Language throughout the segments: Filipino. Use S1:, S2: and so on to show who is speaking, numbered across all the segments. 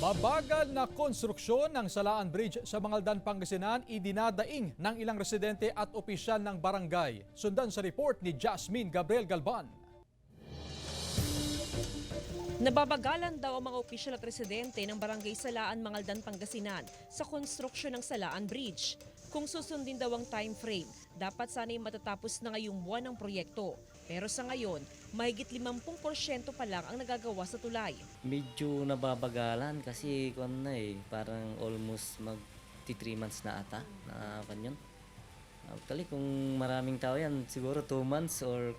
S1: Mabagal na konstruksyon ng Salaan Bridge sa Mangaldan, Pangasinan idinadaing ng ilang residente at opisyal ng barangay. Sundan sa report ni Jasmine Gabriel Galban.
S2: Nababagalan daw ang mga opisyal at residente ng Barangay Salaan, Mangaldan, Pangasinan sa konstruksyon ng Salaan Bridge. Kung susundin daw ang time frame, dapat sana'y matatapos na ngayong buwan ang proyekto. Pero sa ngayon, mahigit 50% pa lang ang nagagawa sa tulay.
S3: Medyo nababagalan kasi parang almost 3 months na ata na kanyon. Actually, kung maraming tao yan, siguro 2 months or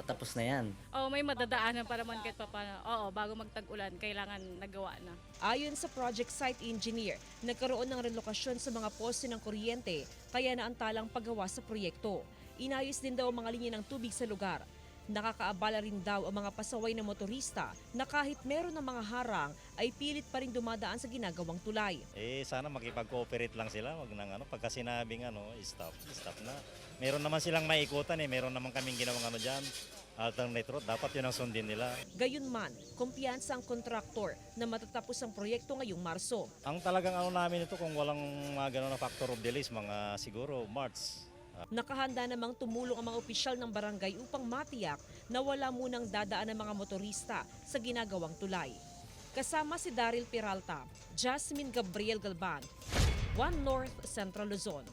S3: tapos na yan.
S4: May madadaanan para man kahit paano. Bago magtag-ulan, kailangan nagawa na.
S2: Ayon sa project site engineer, nagkaroon ng relokasyon sa mga poste ng kuryente kaya naantalang paggawa sa proyekto. Inayos din daw ang mga linya ng tubig sa lugar. Nakakaabala rin daw ang mga pasaway na motorista na kahit meron ng mga harang ay pilit pa rin dumadaan sa ginagawang tulay.
S5: Sana makipag-cooperate lang sila, wag nang pagka sinabing stop na. Meron naman silang maikutan meron naman kaming ginawang diyan. Alternate route, dapat yun ang sundin nila.
S2: Gayunman, kumpiyansa ang kontraktor na matatapos ang proyekto ngayong Marso.
S5: Ang talagang namin ito kung walang mga ganun na factor of delays, mga siguro March.
S2: Nakahanda namang tumulong ang mga opisyal ng barangay upang matiyak na wala munang dadaan ng mga motorista sa ginagawang tulay. Kasama si Daryl Peralta, Jasmine Gabriel Galban, One North Central Luzon.